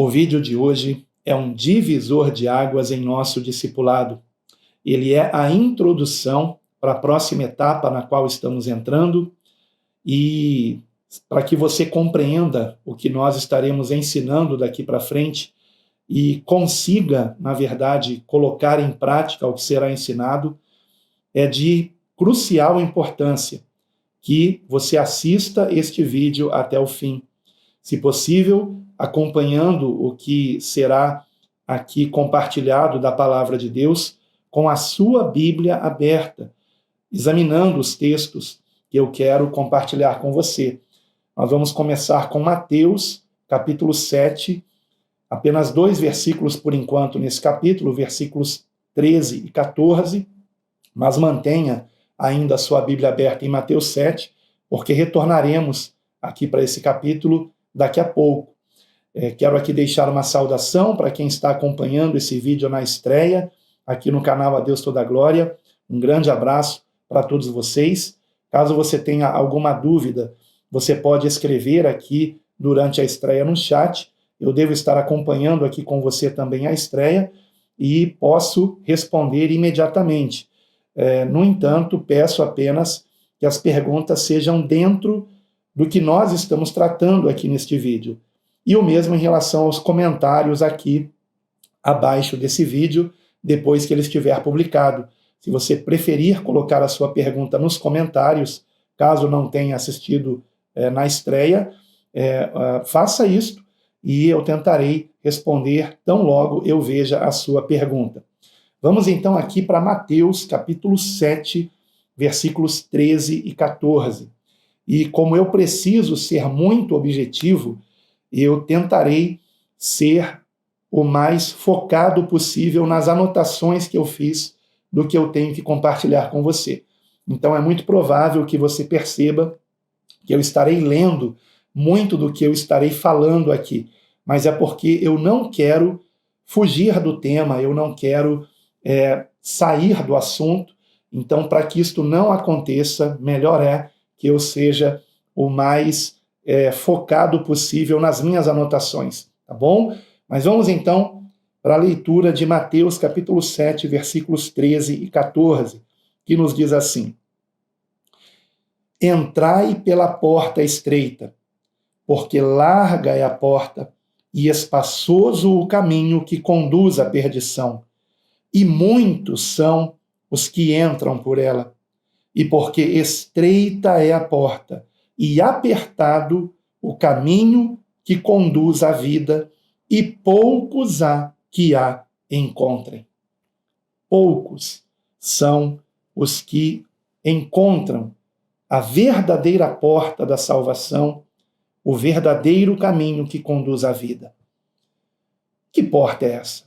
O vídeo de hoje é um divisor de águas em nosso discipulado. Ele é a introdução para a próxima etapa na qual estamos entrando e para que você compreenda o que nós estaremos ensinando daqui para frente e consiga, na verdade, colocar em prática o que será ensinado, é de crucial importância que você assista este vídeo até o fim. Se possível, acompanhando o que será aqui compartilhado da palavra de Deus com a sua Bíblia aberta, examinando os textos que eu quero compartilhar com você. Nós vamos começar com Mateus, capítulo 7, apenas 2 versículos por enquanto nesse capítulo, versículos 13 e 14, mas mantenha ainda a sua Bíblia aberta em Mateus 7, porque retornaremos aqui para esse capítulo daqui a pouco. Quero aqui deixar uma saudação para quem está acompanhando esse vídeo na estreia, aqui no canal A Deus Toda Glória. Um grande abraço para todos vocês. Caso você tenha alguma dúvida, você pode escrever aqui durante a estreia no chat. Eu devo estar acompanhando aqui com você também a estreia e posso responder imediatamente. No entanto, peço apenas que as perguntas sejam dentro do que nós estamos tratando aqui neste vídeo. E o mesmo em relação aos comentários aqui abaixo desse vídeo, depois que ele estiver publicado. Se você preferir colocar a sua pergunta nos comentários, caso não tenha assistido na estreia, faça isto e eu tentarei responder tão logo eu veja a sua pergunta. Vamos então aqui para Mateus, capítulo 7, versículos 13 e 14. E como eu preciso ser muito objetivo, eu tentarei ser o mais focado possível nas anotações que eu fiz do que eu tenho que compartilhar com você. Então é muito provável que você perceba que eu estarei lendo muito do que eu estarei falando aqui, mas é porque eu não quero fugir do tema, eu não quero sair do assunto. Então, para que isto não aconteça, melhor é que eu seja o mais focado possível nas minhas anotações, tá bom? Mas vamos então para a leitura de Mateus capítulo 7, versículos 13 e 14, que nos diz assim: Entrai pela porta estreita, porque larga é a porta e espaçoso o caminho que conduz à perdição, e muitos são os que entram por ela. E porque estreita é a porta e apertado o caminho que conduz à vida, e poucos há que a encontrem. Poucos são os que encontram a verdadeira porta da salvação, o verdadeiro caminho que conduz à vida. Que porta é essa?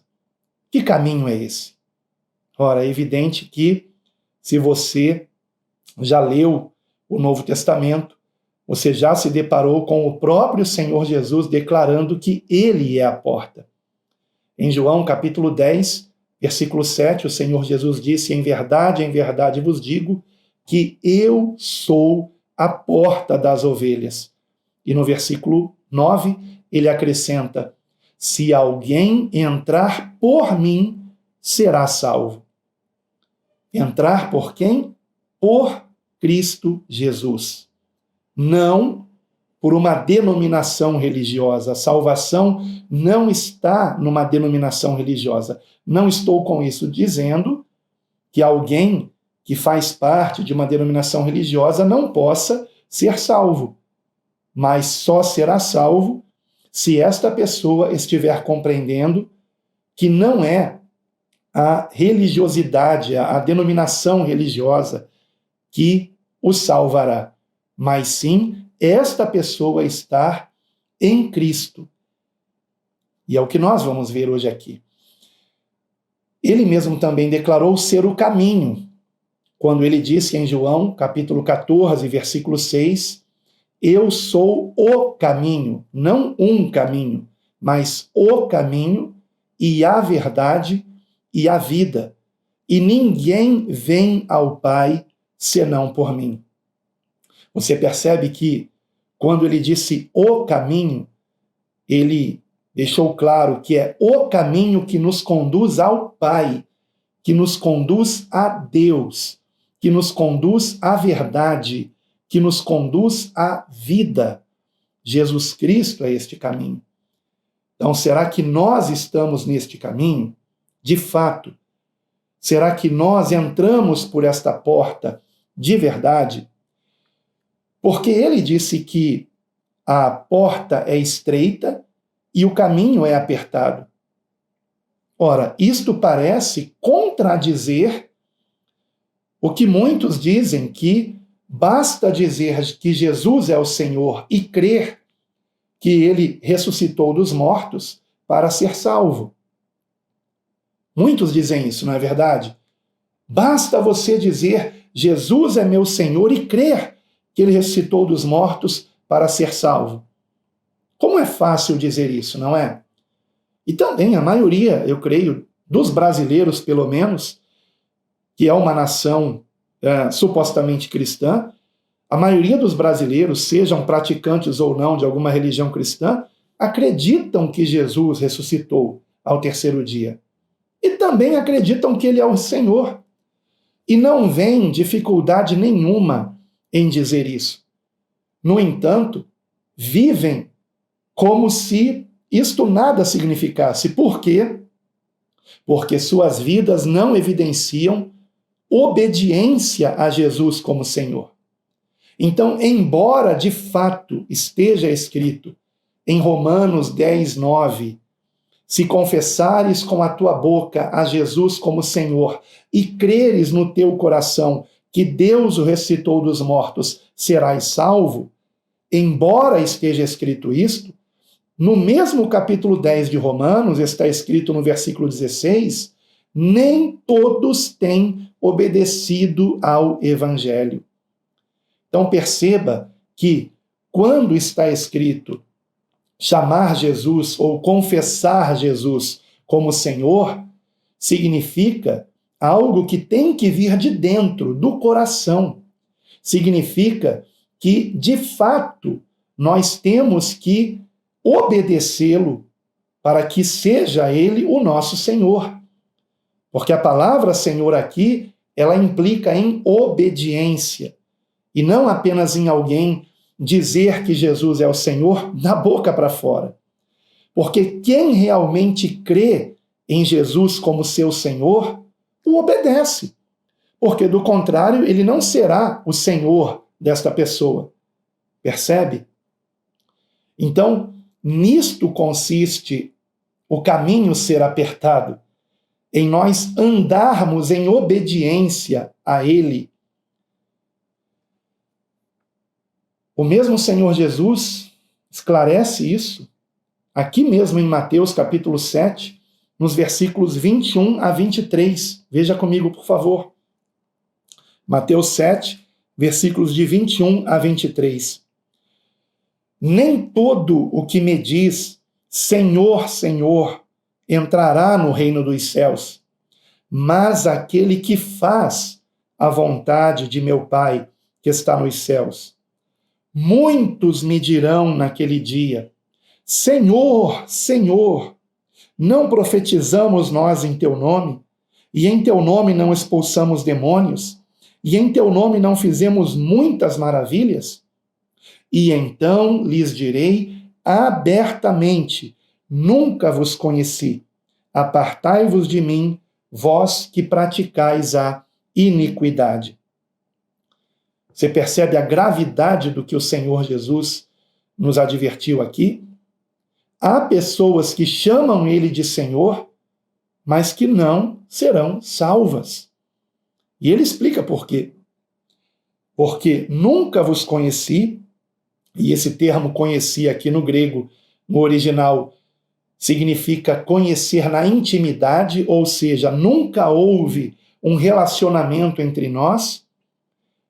Que caminho é esse? Ora, é evidente que se você já leu o Novo Testamento, você já se deparou com o próprio Senhor Jesus declarando que Ele é a porta. Em João capítulo 10, versículo 7, o Senhor Jesus disse: em verdade vos digo que eu sou a porta das ovelhas. E no versículo 9, ele acrescenta: se alguém entrar por mim, será salvo. Entrar por quem? Por Cristo Jesus. Não por uma denominação religiosa. A salvação não está numa denominação religiosa. Não estou com isso dizendo que alguém que faz parte de uma denominação religiosa não possa ser salvo. Mas só será salvo se esta pessoa estiver compreendendo que não é a religiosidade, a denominação religiosa que o salvará, mas sim esta pessoa estar em Cristo. E é o que nós vamos ver hoje aqui. Ele mesmo também declarou ser o caminho, quando ele disse em João, capítulo 14, versículo 6, eu sou o caminho, não um caminho, mas o caminho e a verdade e a vida. E ninguém vem ao Pai senão por mim. Você percebe que quando ele disse o caminho, ele deixou claro que é o caminho que nos conduz ao Pai, que nos conduz a Deus, que nos conduz à verdade, que nos conduz à vida. Jesus Cristo é este caminho. Então, será que nós estamos neste caminho? De fato. Será que nós entramos por esta porta de verdade? Porque ele disse que a porta é estreita e o caminho é apertado. Ora, isto parece contradizer o que muitos dizem, que basta dizer que Jesus é o Senhor e crer que ele ressuscitou dos mortos para ser salvo. Muitos dizem isso, não é verdade? Basta você dizer Jesus é meu Senhor e crer que ele ressuscitou dos mortos para ser salvo. Como é fácil dizer isso, não é? E também a maioria, eu creio, dos brasileiros, pelo menos, que é uma nação supostamente cristã, a maioria dos brasileiros, sejam praticantes ou não de alguma religião cristã, acreditam que Jesus ressuscitou ao terceiro dia. E também acreditam que ele é o Senhor. E não veem dificuldade nenhuma em dizer isso. No entanto, vivem como se isto nada significasse. Por quê? Porque suas vidas não evidenciam obediência a Jesus como Senhor. Então, embora de fato esteja escrito em Romanos 10, 9, se confessares com a tua boca a Jesus como Senhor e creres no teu coração que Deus o ressuscitou dos mortos, serás salvo, embora esteja escrito isto, no mesmo capítulo 10 de Romanos, está escrito no versículo 16, nem todos têm obedecido ao Evangelho. Então perceba que quando está escrito chamar Jesus ou confessar Jesus como Senhor, significa algo que tem que vir de dentro, do coração. Significa que, de fato, nós temos que obedecê-lo para que seja ele o nosso Senhor. Porque a palavra Senhor aqui, ela implica em obediência. E não apenas em alguém dizer que Jesus é o Senhor da boca para fora. Porque quem realmente crê em Jesus como seu Senhor, o obedece. Porque, do contrário, ele não será o Senhor desta pessoa. Percebe? Então, nisto consiste o caminho ser apertado, em nós andarmos em obediência a Ele. O mesmo Senhor Jesus esclarece isso aqui mesmo em Mateus capítulo 7, nos versículos 21 a 23. Veja comigo, por favor. Mateus 7, versículos de 21 a 23. Nem todo o que me diz Senhor, Senhor, entrará no reino dos céus, mas aquele que faz a vontade de meu Pai que está nos céus. Muitos me dirão naquele dia, Senhor, Senhor, não profetizamos nós em teu nome, e em teu nome não expulsamos demônios, e em teu nome não fizemos muitas maravilhas? E então lhes direi abertamente, nunca vos conheci, apartai-vos de mim, vós que praticais a iniquidade. Você percebe a gravidade do que o Senhor Jesus nos advertiu aqui? Há pessoas que chamam ele de Senhor, mas que não serão salvas. E ele explica por quê. Porque nunca vos conheci, e esse termo conheci aqui no grego, no original, significa conhecer na intimidade, ou seja, nunca houve um relacionamento entre nós,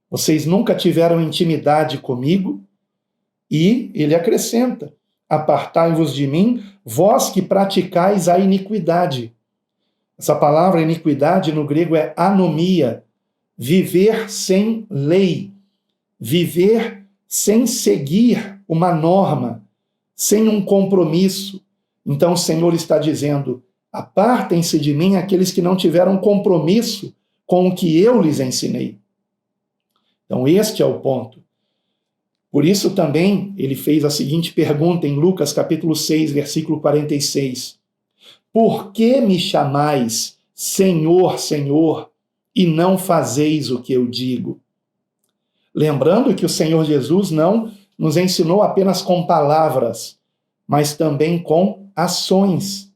vocês nunca tiveram intimidade comigo, e ele acrescenta, apartai-vos de mim, vós que praticais a iniquidade. Essa palavra iniquidade no grego é anomia, viver sem lei, viver sem seguir uma norma, sem um compromisso, Então o Senhor está dizendo: apartem-se de mim aqueles que não tiveram compromisso com o que eu lhes ensinei. Então este é o ponto. Por isso também ele fez a seguinte pergunta em Lucas capítulo 6, versículo 46. Por que me chamais Senhor, Senhor, e não fazeis o que eu digo? Lembrando que o Senhor Jesus não nos ensinou apenas com palavras, mas também com ações.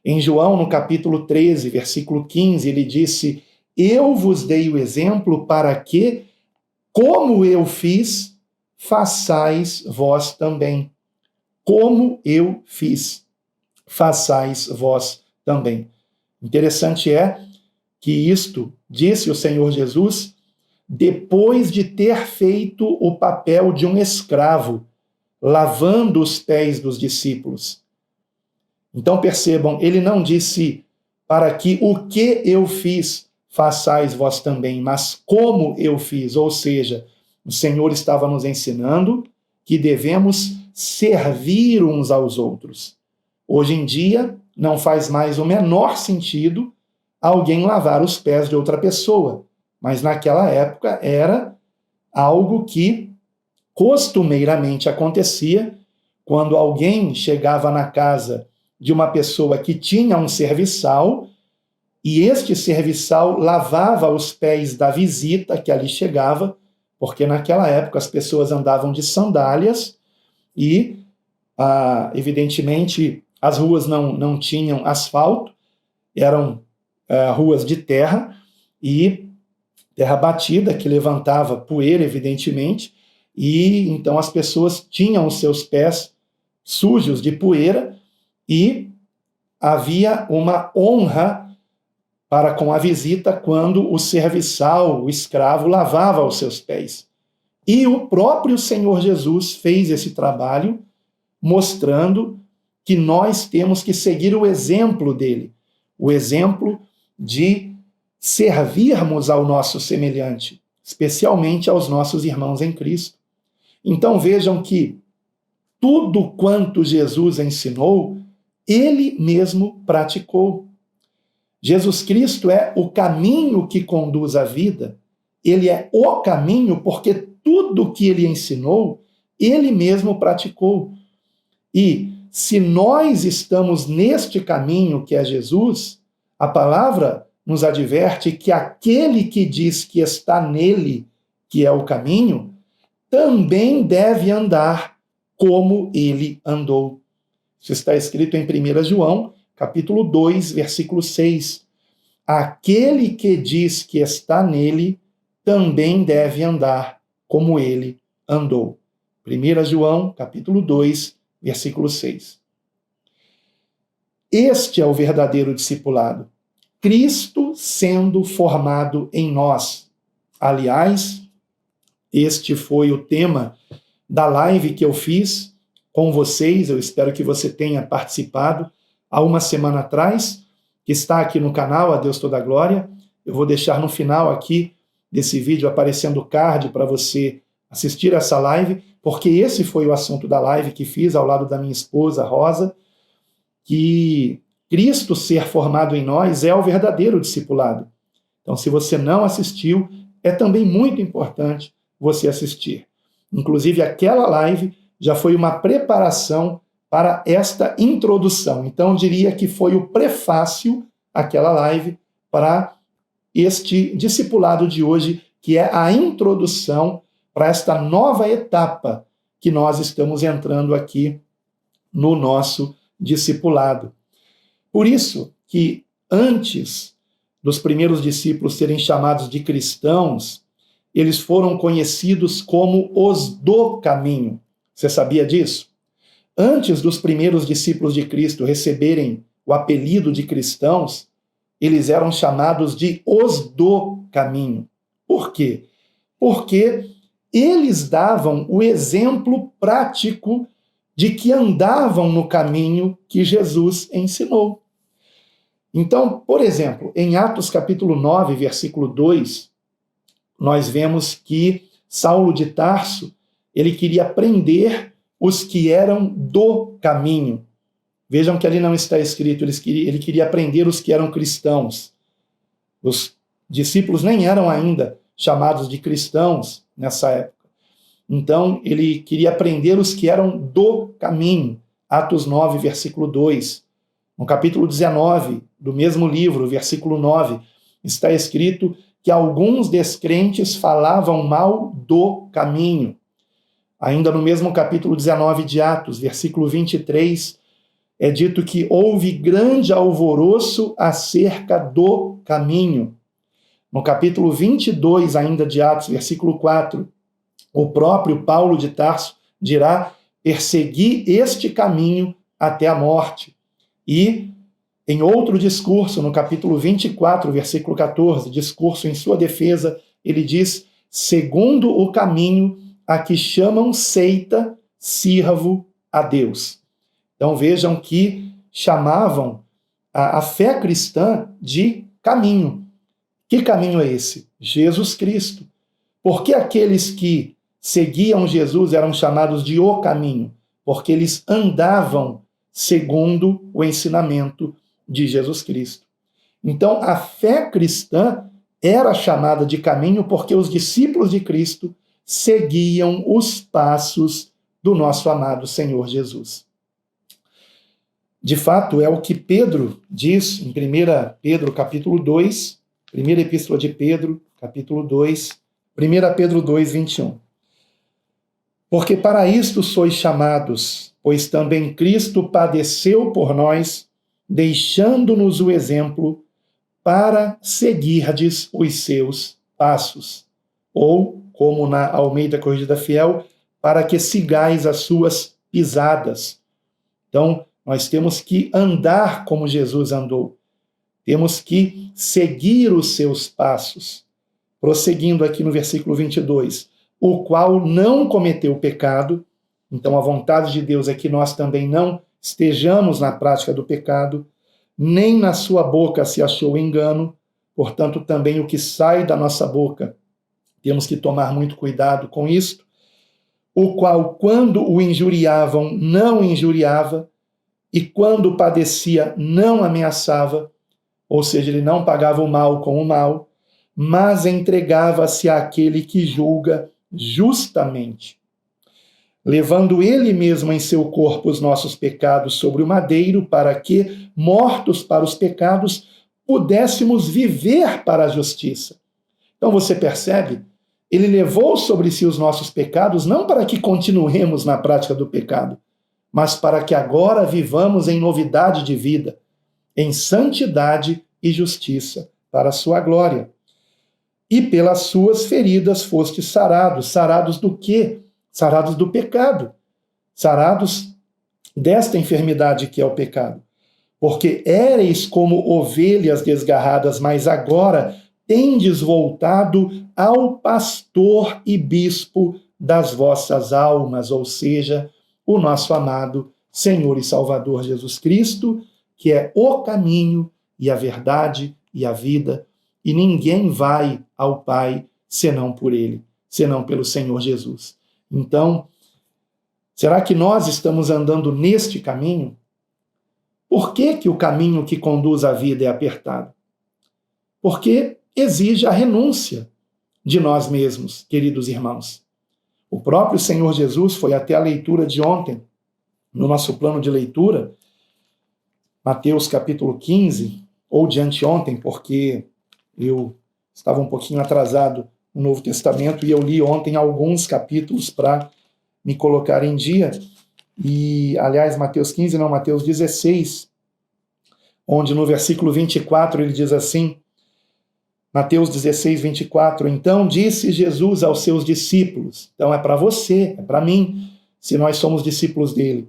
Em João, no capítulo 13, versículo 15, ele disse: eu vos dei o exemplo para que, como eu fiz, façais vós também. Como eu fiz, façais vós também. Interessante é que isto disse o Senhor Jesus depois de ter feito o papel de um escravo, lavando os pés dos discípulos. Então percebam, ele não disse para que o que eu fiz façais vós também, mas como eu fiz, ou seja, o Senhor estava nos ensinando que devemos servir uns aos outros. Hoje em dia, não faz mais o menor sentido alguém lavar os pés de outra pessoa, mas naquela época era algo que costumeiramente acontecia quando alguém chegava na casa de uma pessoa que tinha um serviçal e este serviçal lavava os pés da visita que ali chegava, porque naquela época as pessoas andavam de sandálias e, evidentemente, as ruas não tinham asfalto, eram ruas de terra e terra batida que levantava poeira, evidentemente, e então as pessoas tinham os seus pés sujos de poeira e havia uma honra para com a visita quando o serviçal, o escravo, lavava os seus pés. E o próprio Senhor Jesus fez esse trabalho, mostrando que nós temos que seguir o exemplo dele, o exemplo de servirmos ao nosso semelhante, especialmente aos nossos irmãos em Cristo. Então vejam que tudo quanto Jesus ensinou, ele mesmo praticou. Jesus Cristo é o caminho que conduz à vida, ele é o caminho porque tudo que ele ensinou, ele mesmo praticou. E se nós estamos neste caminho que é Jesus, a palavra nos adverte que aquele que diz que está nele, que é o caminho, também deve andar como ele andou. Isso está escrito em 1 João, capítulo 2, versículo 6. Aquele que diz que está nele, também deve andar como ele andou. 1 João, capítulo 2, versículo 6. Este é o verdadeiro discipulado. Cristo sendo formado em nós. Aliás, este foi o tema da live que eu fiz com vocês, eu espero que você tenha participado há uma semana atrás, que está aqui no canal, A Deus Toda a Glória. Eu vou deixar no final aqui desse vídeo aparecendo o card para você assistir essa live, porque esse foi o assunto da live que fiz ao lado da minha esposa, Rosa, que Cristo ser formado em nós é o verdadeiro discipulado. Então, se você não assistiu, é também muito importante você assistir. Inclusive, aquela live já foi uma preparação para esta introdução. Então, eu diria que foi o prefácio, aquela live, para este discipulado de hoje, que é a introdução para esta nova etapa que nós estamos entrando aqui no nosso discipulado. Por isso que antes dos primeiros discípulos serem chamados de cristãos, eles foram conhecidos como os do caminho. Você sabia disso? Antes dos primeiros discípulos de Cristo receberem o apelido de cristãos, eles eram chamados de os do caminho. Por quê? Porque eles davam o exemplo prático de que andavam no caminho que Jesus ensinou. Então, por exemplo, em Atos capítulo 9, versículo 2, nós vemos que Saulo de Tarso, ele queria prender os que eram do caminho. Vejam que ali não está escrito, ele queria prender os que eram cristãos. Os discípulos nem eram ainda chamados de cristãos nessa época. Então, ele queria prender os que eram do caminho. Atos 9, versículo 2. No capítulo 19 do mesmo livro, versículo 9, está escrito que alguns descrentes falavam mal do caminho. Ainda no mesmo capítulo 19 de Atos, versículo 23, é dito que houve grande alvoroço acerca do caminho. No capítulo 22 ainda de Atos, versículo 4, o próprio Paulo de Tarso dirá: persegui este caminho até a morte. E em outro discurso, no capítulo 24, versículo 14, discurso em sua defesa, ele diz: segundo o caminho a que chamam seita, sirvo a Deus. Então vejam que chamavam a fé cristã de caminho. Que caminho é esse? Jesus Cristo. Por que aqueles que seguiam Jesus eram chamados de o caminho? Porque eles andavam segundo o ensinamento de Jesus Cristo. Então, a fé cristã era chamada de caminho porque os discípulos de Cristo seguiam os passos do nosso amado Senhor Jesus. De fato, é o que Pedro diz em 1 Pedro, capítulo 2, primeira epístola de Pedro, capítulo 2, 1 Pedro 2, 21. Porque para isto sois chamados, pois também Cristo padeceu por nós, deixando-nos o exemplo para seguirdes os seus passos. Ou, como na Almeida Corrigida Fiel, para que sigais as suas pisadas. Então, nós temos que andar como Jesus andou. Temos que seguir os seus passos. Prosseguindo aqui no versículo 22. O qual não cometeu pecado. Então, a vontade de Deus é que nós também não estejamos na prática do pecado, nem na sua boca se achou engano. Portanto, também o que sai da nossa boca, temos que tomar muito cuidado com isto. O qual, quando o injuriavam, não injuriava, e quando padecia, não ameaçava, ou seja, ele não pagava o mal com o mal, mas entregava-se àquele que julga justamente, levando ele mesmo em seu corpo os nossos pecados sobre o madeiro, para que, mortos para os pecados, pudéssemos viver para a justiça. Então você percebe? Ele levou sobre si os nossos pecados, não para que continuemos na prática do pecado, mas para que agora vivamos em novidade de vida, em santidade e justiça, para a sua glória. E pelas suas feridas fostes sarados. Sarados do quê? Sarados do pecado. Sarados desta enfermidade que é o pecado. Porque éreis como ovelhas desgarradas, mas agora tendes voltado ao pastor e bispo das vossas almas, ou seja, o nosso amado Senhor e Salvador Jesus Cristo, que é o caminho e a verdade e a vida, e ninguém vai ao Pai senão por ele, senão pelo Senhor Jesus. Então, será que nós estamos andando neste caminho? Por que o caminho que conduz à vida é apertado? Porque exige a renúncia de nós mesmos, queridos irmãos. O próprio Senhor Jesus foi até a leitura de ontem, no nosso plano de leitura, Mateus capítulo 15, ou de anteontem, porque eu estava um pouquinho atrasado no Novo Testamento e eu li ontem alguns capítulos para me colocar em dia. E, aliás, Mateus 15, não, Mateus 16, onde no versículo 24 ele diz assim, Mateus 16, 24, então disse Jesus aos seus discípulos, então é para você, é para mim, se nós somos discípulos dele,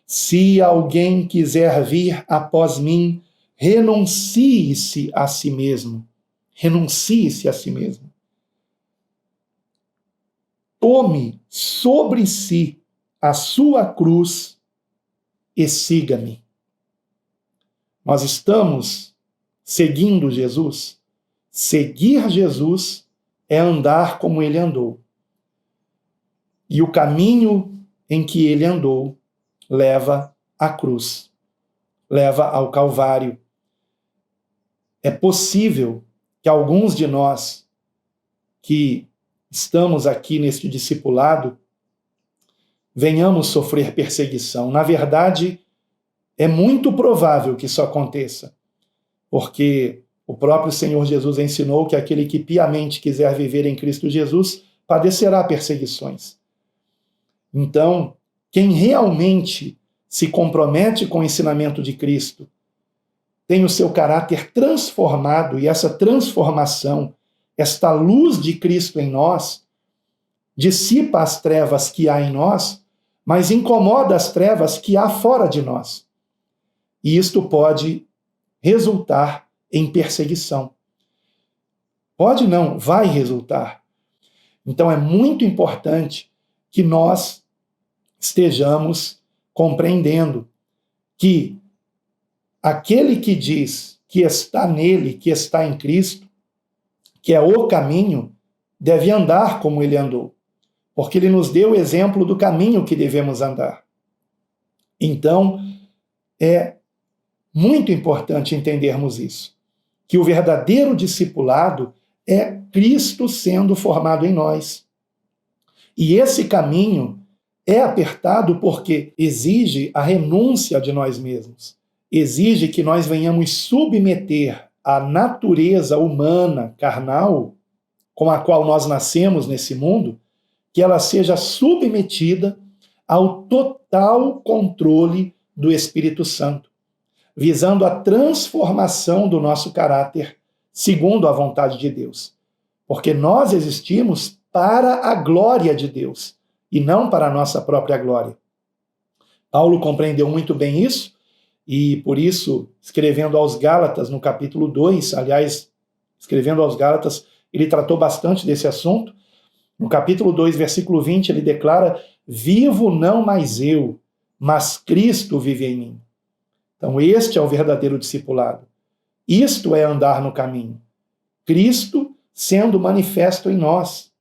se alguém quiser vir após mim, renuncie-se a si mesmo, renuncie-se a si mesmo. Tome sobre si a sua cruz e siga-me. Nós estamos seguindo Jesus. Seguir Jesus é andar como ele andou. E o caminho em que ele andou leva à cruz. leva ao Calvário. É possível que alguns de nós que estamos aqui neste discipulado venhamos sofrer perseguição. Na verdade, é muito provável que isso aconteça, porque o próprio Senhor Jesus ensinou que aquele que piamente quiser viver em Cristo Jesus padecerá perseguições. Então, quem realmente se compromete com o ensinamento de Cristo tem o seu caráter transformado, e essa transformação, esta luz de Cristo em nós, dissipa as trevas que há em nós, mas incomoda as trevas que há fora de nós. E isto pode resultar em perseguição. Pode não, vai resultar. Então é muito importante que nós estejamos compreendendo que aquele que diz que está nele, que está em Cristo, que é o caminho, deve andar como ele andou, porque ele nos deu o exemplo do caminho que devemos andar. Então, é muito importante entendermos isso, que o verdadeiro discipulado é Cristo sendo formado em nós. E esse caminho é apertado porque exige a renúncia de nós mesmos, exige que nós venhamos submeter a natureza humana, carnal, com a qual nós nascemos nesse mundo, que ela seja submetida ao total controle do Espírito Santo, visando a transformação do nosso caráter segundo a vontade de Deus. Porque nós existimos para a glória de Deus e não para a nossa própria glória. Paulo compreendeu muito bem isso e, por isso, escrevendo aos Gálatas, no capítulo 2, aliás, escrevendo aos Gálatas, ele tratou bastante desse assunto. No capítulo 2, versículo 20, ele declara: vivo não mais eu, mas Cristo vive em mim. Então, este é o verdadeiro discipulado. Isto é andar no caminho. Cristo sendo manifesto em nós.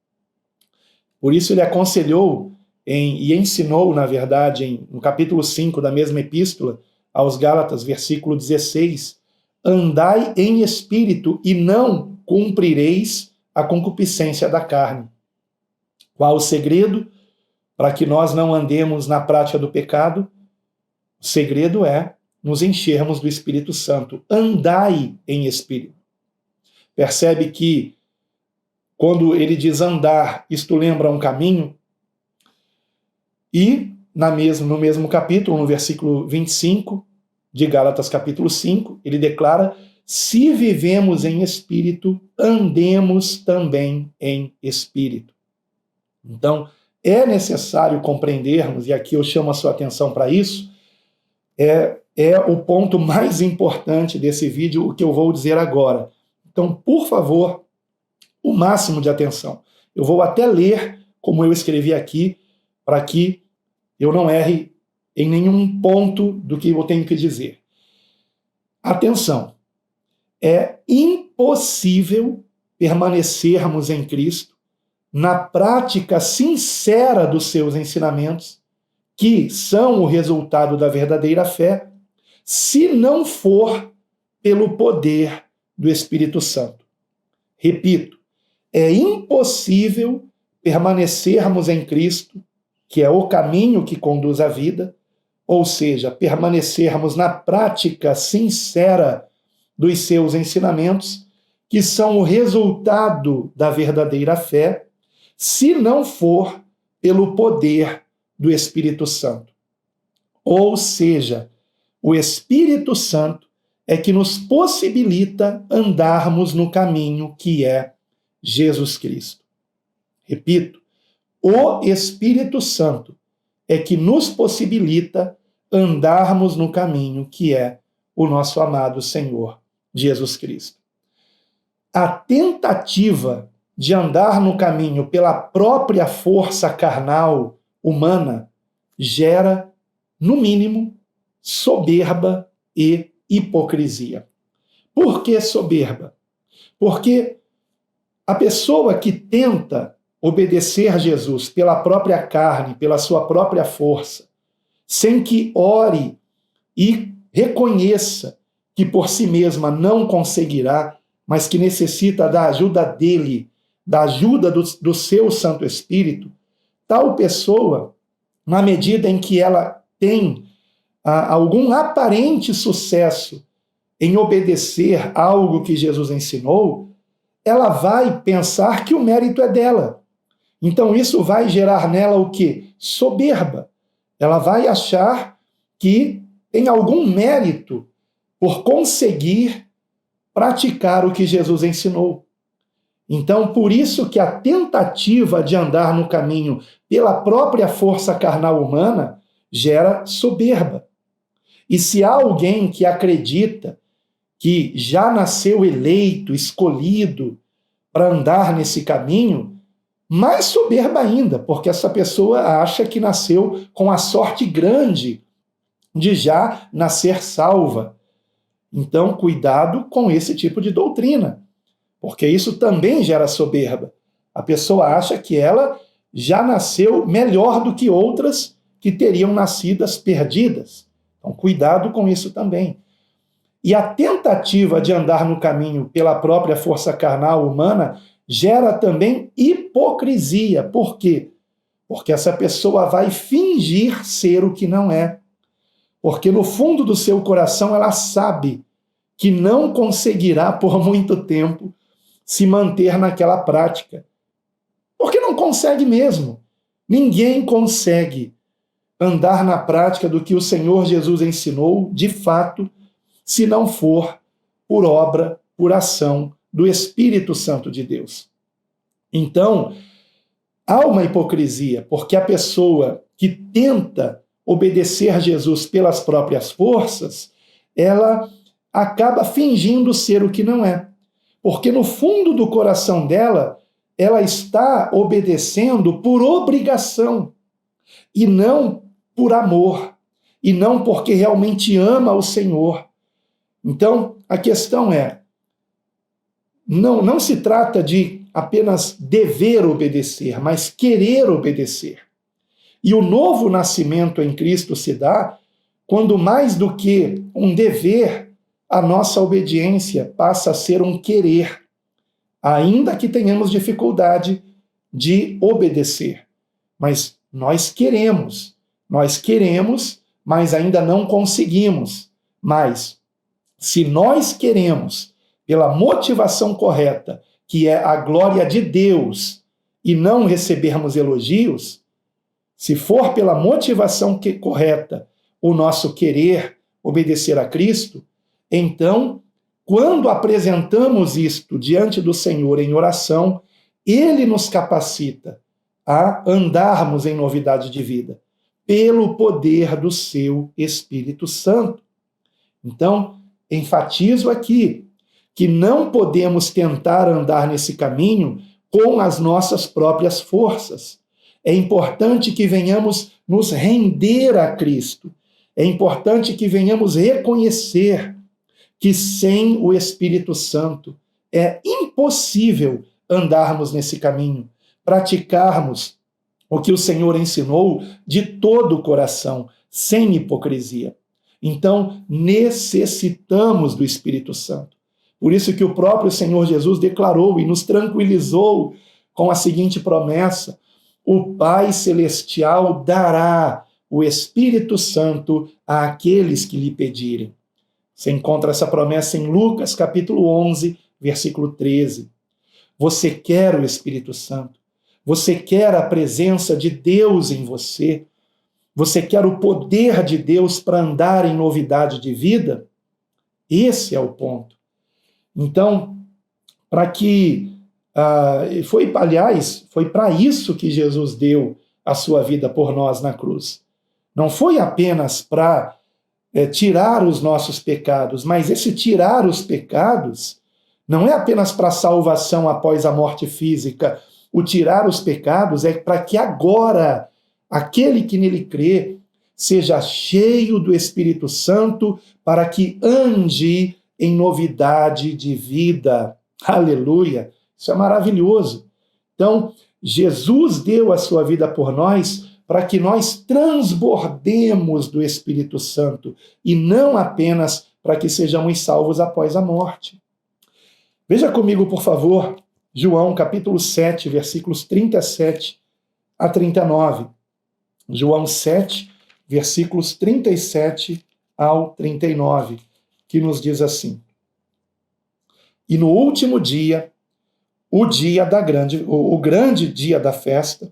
Por isso ele aconselhou e ensinou, na verdade, no capítulo 5 da mesma epístola, aos Gálatas, versículo 16, andai em espírito e não cumprireis a concupiscência da carne. Qual o segredo para que nós não andemos na prática do pecado? O segredo é nos enchermos do Espírito Santo. Andai em espírito. Percebe que quando ele diz andar, isto lembra um caminho? E no mesmo capítulo, no versículo 25 de Gálatas capítulo 5, ele declara: se vivemos em espírito, andemos também em espírito. Então, é necessário compreendermos, e aqui eu chamo a sua atenção para isso, é o ponto mais importante desse vídeo, o que eu vou dizer agora. Então, por favor, o máximo de atenção. Eu vou até ler como eu escrevi aqui, para que eu não erre em nenhum ponto do que eu tenho que dizer. Atenção! É impossível permanecermos em Cristo na prática sincera dos seus ensinamentos, que são o resultado da verdadeira fé, se não for pelo poder do Espírito Santo. Repito, é impossível permanecermos em Cristo, que é o caminho que conduz à vida, ou seja, permanecermos na prática sincera dos seus ensinamentos, que são o resultado da verdadeira fé, se não for pelo poder do Espírito Santo. Ou seja, o Espírito Santo é que nos possibilita andarmos no caminho que é Jesus Cristo. Repito, o Espírito Santo é que nos possibilita andarmos no caminho que é o nosso amado Senhor Jesus Cristo. A tentativa de andar no caminho pela própria força carnal humana gera, no mínimo, soberba e hipocrisia. Por que soberba? Porque a pessoa que tenta obedecer a Jesus pela própria carne, pela sua própria força, sem que ore e reconheça que por si mesma não conseguirá, mas que necessita da ajuda dele, da ajuda do seu Santo Espírito, tal pessoa, na medida em que ela tem algum aparente sucesso em obedecer algo que Jesus ensinou, ela vai pensar que o mérito é dela. Então isso vai gerar nela o quê? Soberba. Ela vai achar que tem algum mérito por conseguir praticar o que Jesus ensinou. Então, por isso que a tentativa de andar no caminho pela própria força carnal humana gera soberba. E se há alguém que acredita que já nasceu eleito, escolhido para andar nesse caminho, mais soberba ainda, porque essa pessoa acha que nasceu com a sorte grande de já nascer salva. Então, cuidado com esse tipo de doutrina, porque isso também gera soberba. A pessoa acha que ela já nasceu melhor do que outras que teriam nascidas perdidas. Então, cuidado com isso também. E a tentativa de andar no caminho pela própria força carnal humana gera também hipocrisia. Por quê? Porque essa pessoa vai fingir ser o que não é. Porque no fundo do seu coração ela sabe que não conseguirá por muito tempo se manter naquela prática. Porque não consegue mesmo. Ninguém consegue andar na prática do que o Senhor Jesus ensinou, de fato, se não for por obra, por ação do Espírito Santo de Deus. Então, há uma hipocrisia, porque a pessoa que tenta obedecer a Jesus pelas próprias forças, ela acaba fingindo ser o que não é. Porque no fundo do coração dela, ela está obedecendo por obrigação, e não por amor, e não porque realmente ama o Senhor. Então, a questão é, não se trata de apenas dever obedecer, mas querer obedecer. E o novo nascimento em Cristo se dá quando, mais do que um dever, a nossa obediência passa a ser um querer, ainda que tenhamos dificuldade de obedecer. Mas nós queremos, mas ainda não conseguimos. Mas, se nós queremos, pela motivação correta, que é a glória de Deus, e não recebermos elogios, se for pela motivação correta o nosso querer obedecer a Cristo, então, quando apresentamos isto diante do Senhor em oração, Ele nos capacita a andarmos em novidade de vida, pelo poder do seu Espírito Santo. Então, enfatizo aqui que não podemos tentar andar nesse caminho com as nossas próprias forças. É importante que venhamos nos render a Cristo. É importante que venhamos reconhecer que sem o Espírito Santo é impossível andarmos nesse caminho, praticarmos o que o Senhor ensinou de todo o coração, sem hipocrisia. Então, necessitamos do Espírito Santo. Por isso que o próprio Senhor Jesus declarou e nos tranquilizou com a seguinte promessa: o Pai Celestial dará o Espírito Santo àqueles que lhe pedirem. Você encontra essa promessa em Lucas, capítulo 11, versículo 13. Você quer o Espírito Santo? Você quer a presença de Deus em você? Você quer o poder de Deus para andar em novidade de vida? Esse é o ponto. Então, foi para isso que Jesus deu a sua vida por nós na cruz. Não foi apenas para tirar os nossos pecados, mas esse tirar os pecados não é apenas para salvação após a morte física. O tirar os pecados é para que agora aquele que nele crê seja cheio do Espírito Santo para que ande em novidade de vida. Aleluia! Isso é maravilhoso. Então, Jesus deu a sua vida por nós para que nós transbordemos do Espírito Santo e não apenas para que sejamos salvos após a morte. Veja comigo, por favor, João capítulo 7, versículos 37 a 39. João 7, versículos 37 ao 39, que nos diz assim: E no último dia, o grande dia da festa,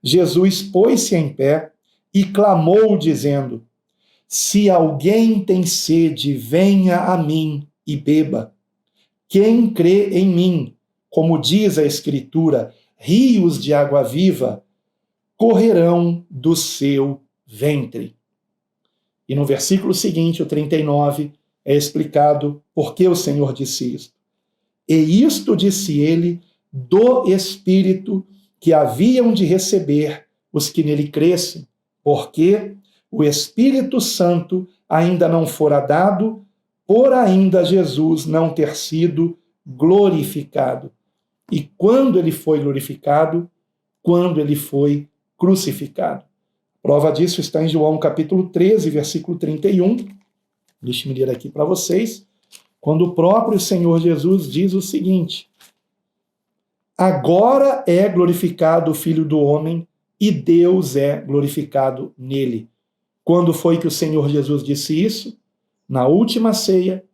Jesus pôs-se em pé e clamou, dizendo: Se alguém tem sede, venha a mim e beba. Quem crê em mim, como diz a Escritura, rios de água viva correrão do seu ventre. E no versículo seguinte, o 39, é explicado por que o Senhor disse isto. E isto disse ele do Espírito que haviam de receber os que nele crescem, porque o Espírito Santo ainda não fora dado, por ainda Jesus não ter sido glorificado. E quando ele foi glorificado? Quando ele foi crucificado. Prova disso está em João capítulo 13, versículo 31. Deixe-me ler aqui para vocês. Quando o próprio Senhor Jesus diz o seguinte: Agora é glorificado o Filho do Homem e Deus é glorificado nele. Quando foi que o Senhor Jesus disse isso? Na última ceia,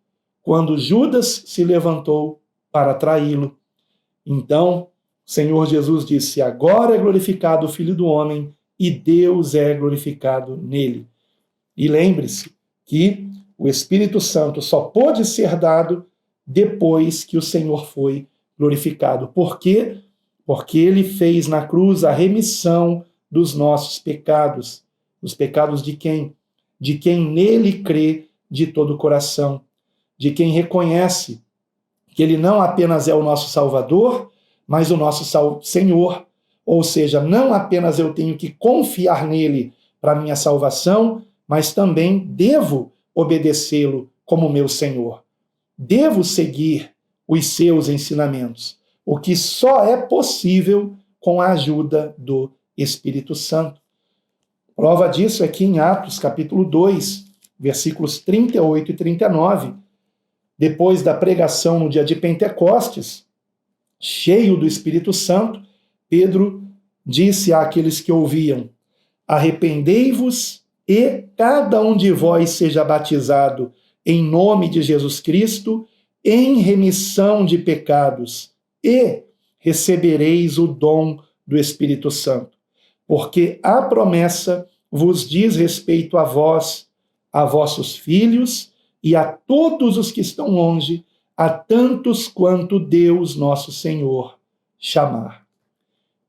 quando Judas se levantou para traí-lo. Então, o Senhor Jesus disse: Agora é glorificado o Filho do Homem e Deus é glorificado nele. E lembre-se que o Espírito Santo só pôde ser dado depois que o Senhor foi glorificado. Por quê? Porque ele fez na cruz a remissão dos nossos pecados. Os pecados de quem? De quem nele crê de todo o coração. De quem reconhece que ele não apenas é o nosso Salvador, mas o nosso Senhor. Ou seja, não apenas eu tenho que confiar nele para minha salvação, mas também devo obedecê-lo como meu Senhor. Devo seguir os seus ensinamentos, o que só é possível com a ajuda do Espírito Santo. Prova disso aqui em Atos capítulo 2, versículos 38 e 39. Depois da pregação no dia de Pentecostes, cheio do Espírito Santo, Pedro disse àqueles que ouviam: Arrependei-vos e cada um de vós seja batizado em nome de Jesus Cristo em remissão de pecados e recebereis o dom do Espírito Santo. Porque a promessa vos diz respeito a vós, a vossos filhos e a todos os que estão longe, a tantos quanto Deus nosso Senhor chamar.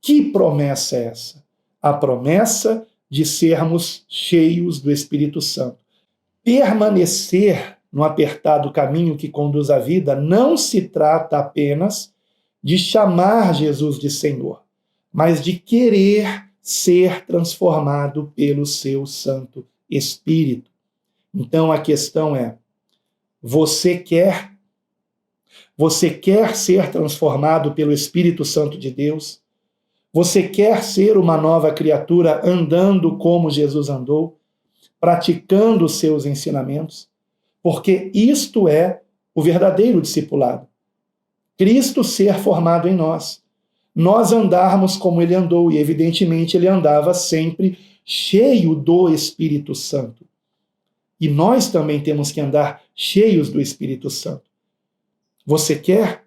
Que promessa é essa? A promessa de sermos cheios do Espírito Santo. Permanecer no apertado caminho que conduz à vida não se trata apenas de chamar Jesus de Senhor, mas de querer ser transformado pelo seu Santo Espírito. Então a questão é: você quer ser transformado pelo Espírito Santo de Deus? Você quer ser uma nova criatura andando como Jesus andou, praticando os seus ensinamentos? Porque isto é o verdadeiro discipulado. Cristo ser formado em nós. Nós andarmos como ele andou, e evidentemente ele andava sempre cheio do Espírito Santo. E nós também temos que andar cheios do Espírito Santo. Você quer?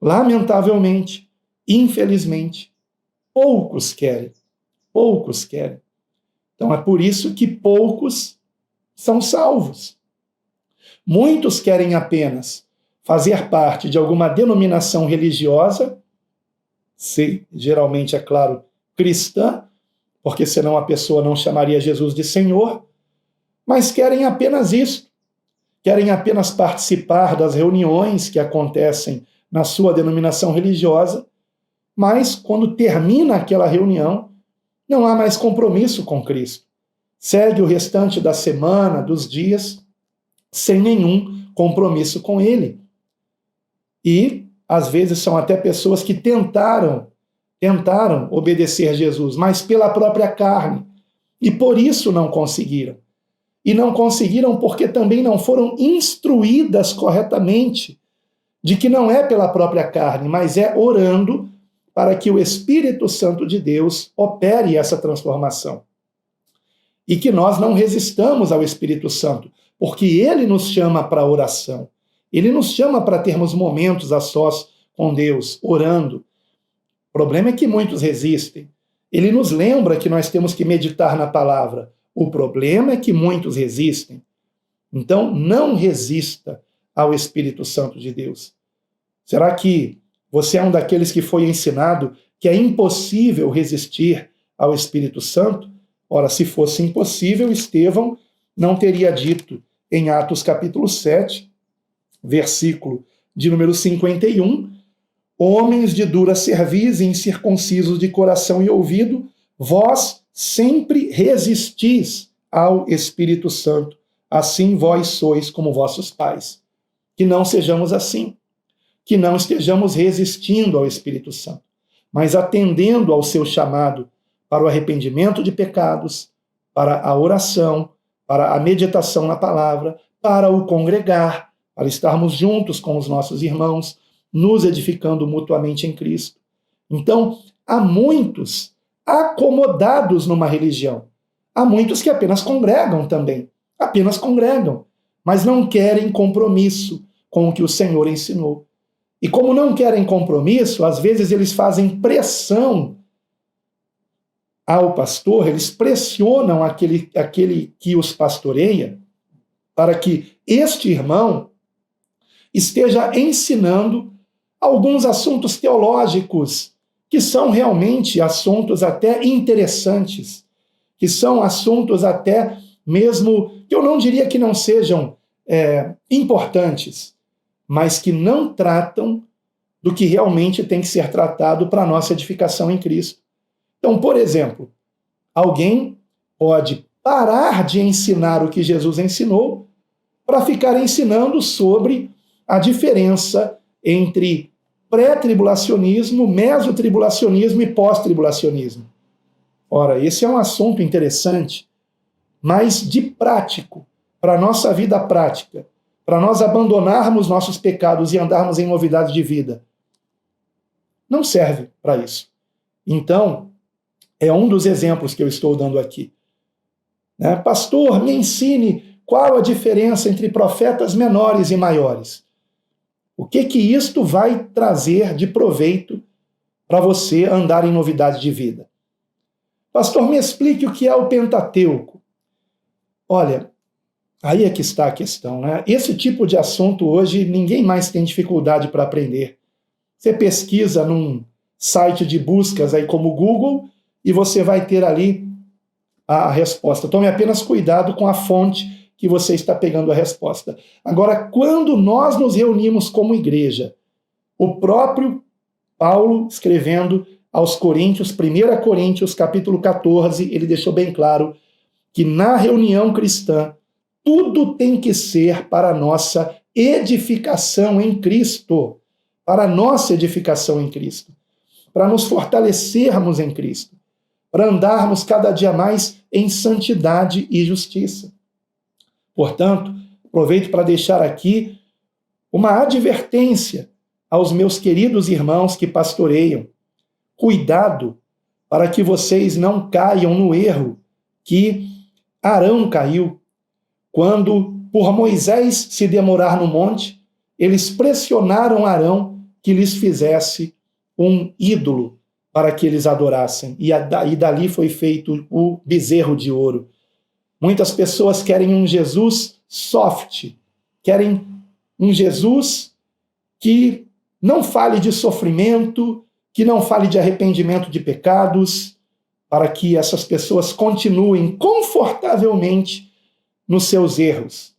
Lamentavelmente, infelizmente, poucos querem. Poucos querem. Então é por isso que poucos são salvos. Muitos querem apenas fazer parte de alguma denominação religiosa, geralmente, é claro, cristã, porque senão a pessoa não chamaria Jesus de Senhor, mas querem apenas isso. Querem apenas participar das reuniões que acontecem na sua denominação religiosa, mas quando termina aquela reunião, não há mais compromisso com Cristo. Segue o restante da semana, dos dias, sem nenhum compromisso com Ele. E, às vezes, são até pessoas que tentaram tentaram obedecer Jesus, mas pela própria carne, e por isso não conseguiram. E não conseguiram porque também não foram instruídas corretamente de que não é pela própria carne, mas é orando para que o Espírito Santo de Deus opere essa transformação. E que nós não resistamos ao Espírito Santo, porque ele nos chama para a oração. Ele nos chama para termos momentos a sós com Deus, orando. O problema é que muitos resistem. Ele nos lembra que nós temos que meditar na palavra. O problema é que muitos resistem. Então, não resista ao Espírito Santo de Deus. Será que você é um daqueles que foi ensinado que é impossível resistir ao Espírito Santo? Ora, se fosse impossível, Estevão não teria dito em Atos capítulo 7, versículo de número 51, homens de dura cerviz e incircuncisos de coração e ouvido, vós sempre resistis ao Espírito Santo, assim vós sois como vossos pais. Que não sejamos assim, que não estejamos resistindo ao Espírito Santo, mas atendendo ao seu chamado para o arrependimento de pecados, para a oração, para a meditação na palavra, para o congregar, para estarmos juntos com os nossos irmãos, nos edificando mutuamente em Cristo. Então, há muitos acomodados numa religião. Há muitos que apenas congregam também, apenas congregam, mas não querem compromisso com o que o Senhor ensinou. E como não querem compromisso, às vezes eles fazem pressão ao pastor, eles pressionam aquele que os pastoreia para que este irmão esteja ensinando alguns assuntos teológicos que são realmente assuntos até interessantes, que são assuntos até mesmo, que eu não diria que não sejam importantes, mas que não tratam do que realmente tem que ser tratado para a nossa edificação em Cristo. Então, por exemplo, alguém pode parar de ensinar o que Jesus ensinou para ficar ensinando sobre a diferença entre pré-tribulacionismo, mesotribulacionismo e pós-tribulacionismo. Ora, esse é um assunto interessante, mas de prático, para a nossa vida prática, para nós abandonarmos nossos pecados e andarmos em novidade de vida. Não serve para isso. Então, é um dos exemplos que eu estou dando aqui. Pastor, me ensine qual a diferença entre profetas menores e maiores. O que isto vai trazer de proveito para você andar em novidade de vida? Pastor, me explique o que é o Pentateuco. Olha, aí é que está a questão, né? Esse tipo de assunto hoje ninguém mais tem dificuldade para aprender. Você pesquisa num site de buscas aí como o Google e você vai ter ali a resposta. Tome apenas cuidado com a fonte que você está pegando a resposta. Agora, quando nós nos reunimos como igreja, o próprio Paulo, escrevendo aos Coríntios, 1 Coríntios, capítulo 14, ele deixou bem claro que na reunião cristã, tudo tem que ser para a nossa edificação em Cristo, para a nossa edificação em Cristo, para nos fortalecermos em Cristo, para andarmos cada dia mais em santidade e justiça. Portanto, aproveito para deixar aqui uma advertência aos meus queridos irmãos que pastoreiam. Cuidado para que vocês não caiam no erro que Arão caiu, quando, por Moisés se demorar no monte, eles pressionaram Arão que lhes fizesse um ídolo para que eles adorassem. E dali foi feito o bezerro de ouro. Muitas pessoas querem um Jesus soft, querem um Jesus que não fale de sofrimento, que não fale de arrependimento de pecados, para que essas pessoas continuem confortavelmente nos seus erros.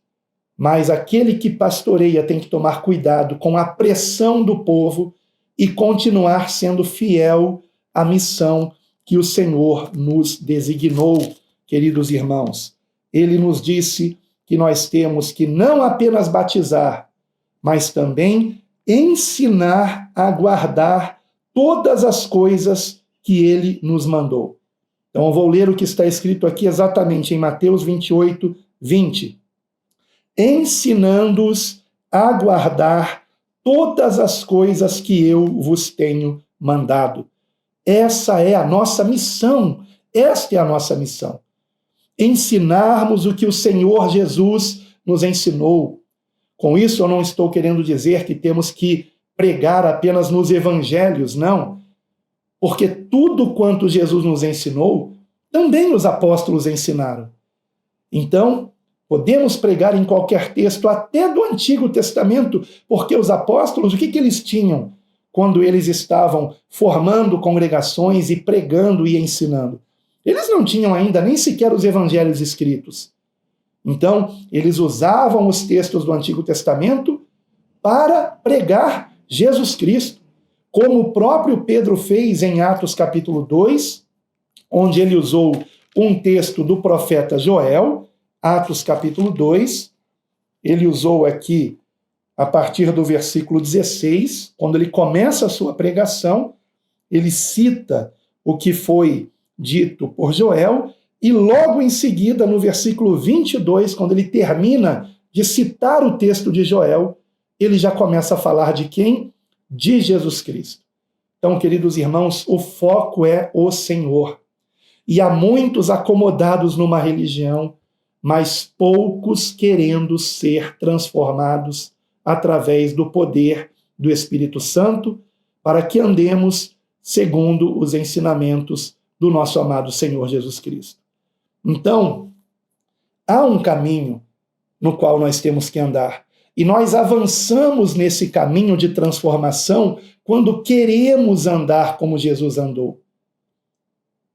Mas aquele que pastoreia tem que tomar cuidado com a pressão do povo e continuar sendo fiel à missão que o Senhor nos designou, queridos irmãos. Ele nos disse que nós temos que não apenas batizar, mas também ensinar a guardar todas as coisas que ele nos mandou. Então eu vou ler o que está escrito aqui exatamente em Mateus 28, 20. Ensinando-os a guardar todas as coisas que eu vos tenho mandado. Essa é a nossa missão. Esta é a nossa missão. Ensinarmos o que o Senhor Jesus nos ensinou. Com isso, eu não estou querendo dizer que temos que pregar apenas nos evangelhos, não. Porque tudo quanto Jesus nos ensinou, também os apóstolos ensinaram. Então, podemos pregar em qualquer texto, até do Antigo Testamento, porque os apóstolos, o que eles tinham quando eles estavam formando congregações e pregando e ensinando? Eles não tinham ainda nem sequer os evangelhos escritos. Então, eles usavam os textos do Antigo Testamento para pregar Jesus Cristo, como o próprio Pedro fez em Atos capítulo 2, onde ele usou um texto do profeta Joel, Atos capítulo 2, ele usou aqui a partir do versículo 16, quando ele começa a sua pregação, ele cita o que foi dito por Joel, e logo em seguida, no versículo 22, quando ele termina de citar o texto de Joel, ele já começa a falar de quem? De Jesus Cristo. Então, queridos irmãos, o foco é o Senhor. E há muitos acomodados numa religião, mas poucos querendo ser transformados através do poder do Espírito Santo, para que andemos segundo os ensinamentos do nosso amado Senhor Jesus Cristo. Então, há um caminho no qual nós temos que andar. E nós avançamos nesse caminho de transformação quando queremos andar como Jesus andou,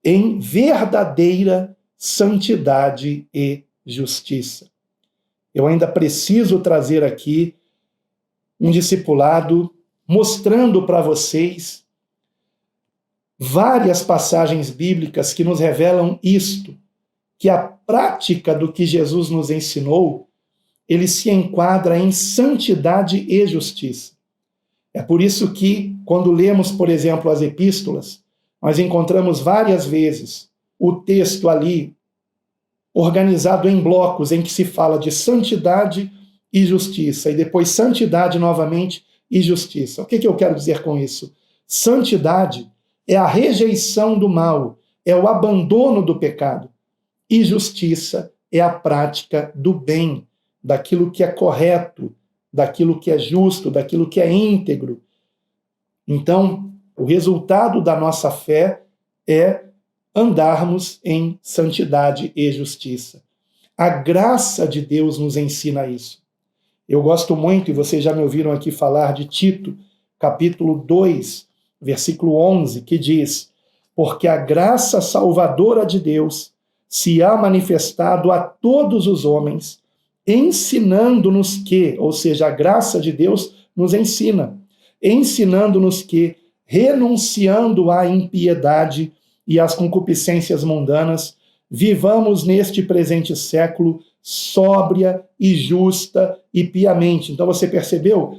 em verdadeira santidade e justiça. Eu ainda preciso trazer aqui um discipulado mostrando para vocês várias passagens bíblicas que nos revelam isto, que a prática do que Jesus nos ensinou, ele se enquadra em santidade e justiça. É por isso que, quando lemos, por exemplo, as epístolas, nós encontramos várias vezes o texto ali organizado em blocos em que se fala de santidade e justiça, e depois santidade novamente e justiça. O que eu quero dizer com isso? Santidade é a rejeição do mal, é o abandono do pecado. E justiça é a prática do bem, daquilo que é correto, daquilo que é justo, daquilo que é íntegro. Então, o resultado da nossa fé é andarmos em santidade e justiça. A graça de Deus nos ensina isso. Eu gosto muito, e vocês já me ouviram aqui falar de Tito, capítulo 2, versículo 11, que diz: porque a graça salvadora de Deus se há manifestado a todos os homens, ensinando-nos que, ou seja, a graça de Deus nos ensina, ensinando-nos que, renunciando à impiedade e às concupiscências mundanas, vivamos neste presente século sóbria e justa e piamente. Então você percebeu?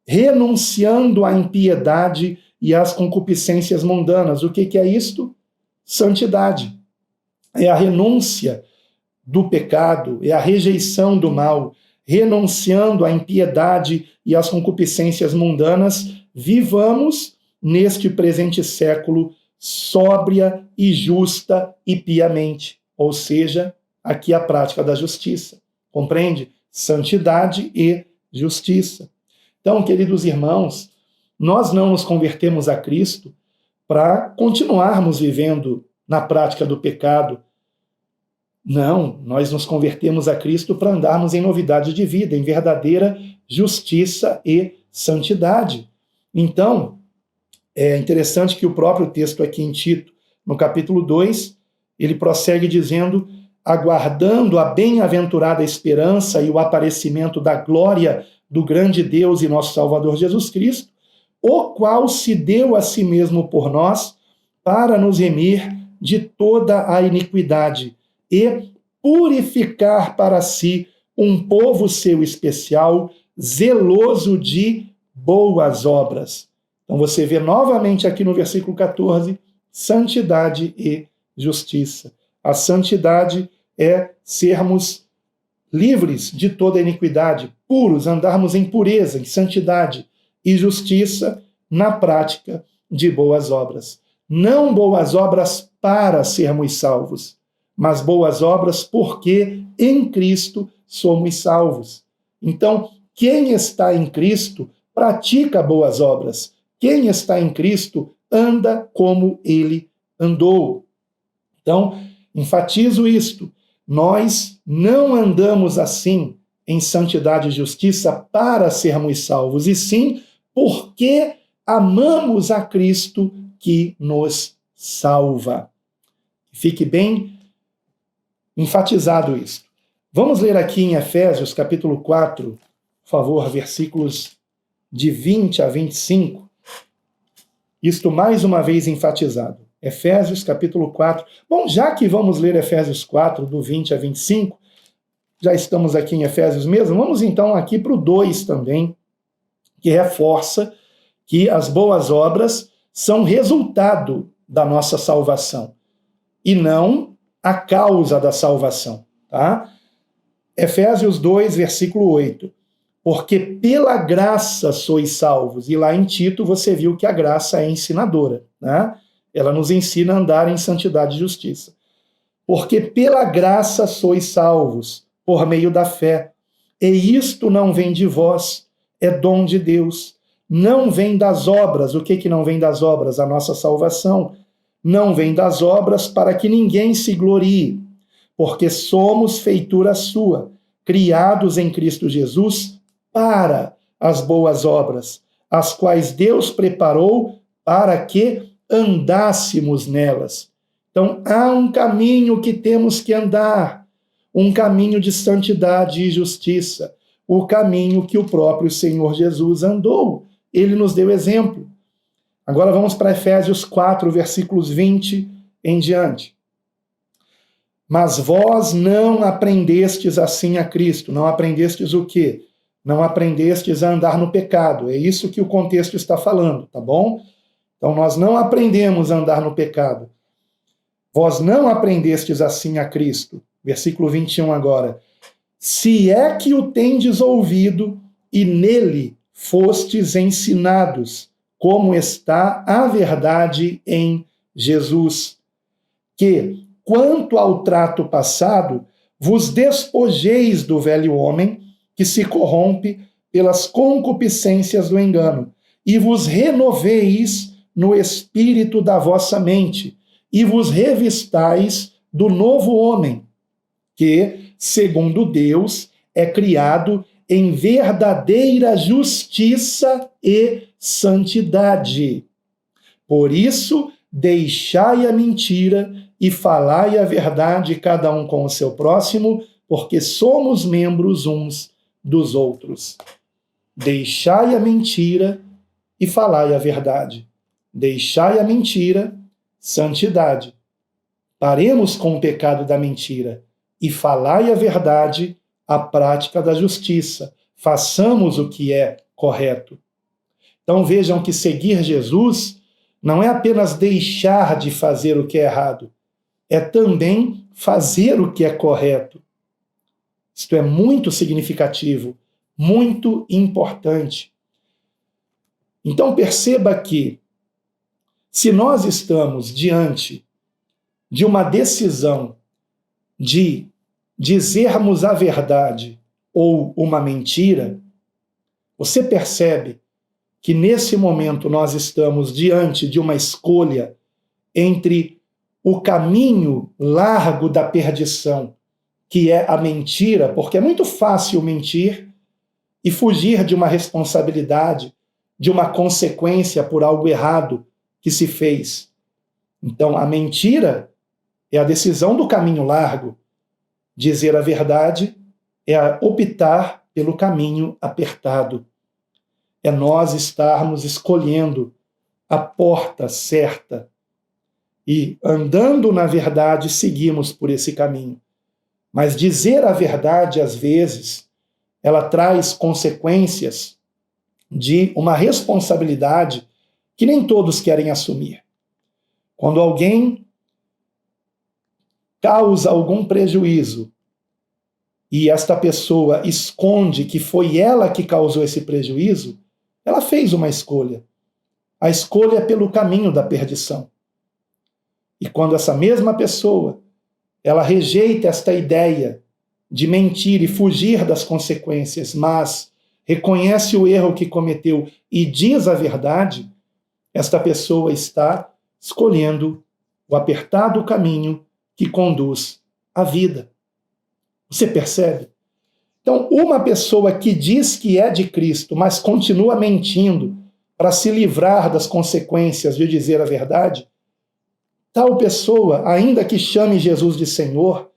Renunciando à impiedade e às concupiscências mundanas. O que é isto? Santidade. É a renúncia do pecado, é a rejeição do mal. Renunciando à impiedade e às concupiscências mundanas, vivamos neste presente século sóbria e justa e piamente. Ou seja, aqui a prática da justiça. Compreende? Santidade e justiça. Então, queridos irmãos, nós não nos convertemos a Cristo para continuarmos vivendo na prática do pecado. Não, nós nos convertemos a Cristo para andarmos em novidade de vida, em verdadeira justiça e santidade. Então, é interessante que o próprio texto aqui em Tito, no capítulo 2, ele prossegue dizendo: aguardando a bem-aventurada esperança e o aparecimento da glória do grande Deus e nosso Salvador Jesus Cristo, o qual se deu a si mesmo por nós para nos remir de toda a iniquidade e purificar para si um povo seu especial, zeloso de boas obras. Então você vê novamente aqui no versículo 14, santidade e justiça. A santidade é sermos livres de toda iniquidade, puros, andarmos em pureza, em santidade, e justiça na prática de boas obras. Não boas obras para sermos salvos, mas boas obras porque em Cristo somos salvos. Então, quem está em Cristo pratica boas obras. Quem está em Cristo anda como ele andou. Então, enfatizo isto. Nós não andamos assim em santidade e justiça para sermos salvos, e sim porque amamos a Cristo que nos salva. Fique bem enfatizado isso. Vamos ler aqui em Efésios, capítulo 4, por favor, versículos de 20 a 25. Isto mais uma vez enfatizado. Efésios, capítulo 4. Bom, já que vamos ler Efésios 4, do 20 a 25, já estamos aqui em Efésios mesmo, vamos então aqui para o 2 também, que reforça que as boas obras são resultado da nossa salvação e não a causa da salvação. Tá? Efésios 2, versículo 8. Porque pela graça sois salvos. E lá em Tito você viu que a graça é ensinadora, né? Ela nos ensina a andar em santidade e justiça. Porque pela graça sois salvos, por meio da fé. E isto não vem de vós, é dom de Deus. Não vem das obras. O que não vem das obras? A nossa salvação. Não vem das obras para que ninguém se glorie, porque somos feitura sua, criados em Cristo Jesus para as boas obras, as quais Deus preparou para que andássemos nelas. Então, há um caminho que temos que andar, um caminho de santidade e justiça, o caminho que o próprio Senhor Jesus andou. Ele nos deu exemplo. Agora vamos para Efésios 4, versículos 20 em diante. Mas vós não aprendestes assim a Cristo. Não aprendestes o quê? Não aprendestes a andar no pecado. É isso que o contexto está falando, tá bom? Então nós não aprendemos a andar no pecado. Vós não aprendestes assim a Cristo. Versículo 21 agora. Se é que o tendes ouvido e nele fostes ensinados, como está a verdade em Jesus, que, quanto ao trato passado, vos despojeis do velho homem, que se corrompe pelas concupiscências do engano, e vos renoveis no espírito da vossa mente, e vos revistais do novo homem, que, segundo Deus, é criado em verdadeira justiça e santidade. Por isso, deixai a mentira e falai a verdade, cada um com o seu próximo, porque somos membros uns dos outros. Deixai a mentira e falai a verdade. Deixai a mentira, santidade. Paremos com o pecado da mentira e falai a verdade, a prática da justiça. Façamos o que é correto. Então vejam que seguir Jesus não é apenas deixar de fazer o que é errado, é também fazer o que é correto. Isto é muito significativo, muito importante. Então perceba que, se nós estamos diante de uma decisão de dizermos a verdade ou uma mentira, você percebe que nesse momento nós estamos diante de uma escolha entre o caminho largo da perdição, que é a mentira, porque é muito fácil mentir e fugir de uma responsabilidade, de uma consequência por algo errado que se fez. Então, a mentira é a decisão do caminho largo. Dizer a verdade é optar pelo caminho apertado. É nós estarmos escolhendo a porta certa e, andando na verdade, seguimos por esse caminho. Mas dizer a verdade, às vezes, ela traz consequências de uma responsabilidade que nem todos querem assumir. Quando alguém causa algum prejuízo e esta pessoa esconde que foi ela que causou esse prejuízo, ela fez uma escolha. A escolha é pelo caminho da perdição. E quando essa mesma pessoa, ela rejeita esta ideia de mentir e fugir das consequências, mas reconhece o erro que cometeu e diz a verdade, esta pessoa está escolhendo o apertado caminho que conduz à vida. Você percebe? Então, uma pessoa que diz que é de Cristo, mas continua mentindo para se livrar das consequências de dizer a verdade, tal pessoa, ainda que chame Jesus de Senhor,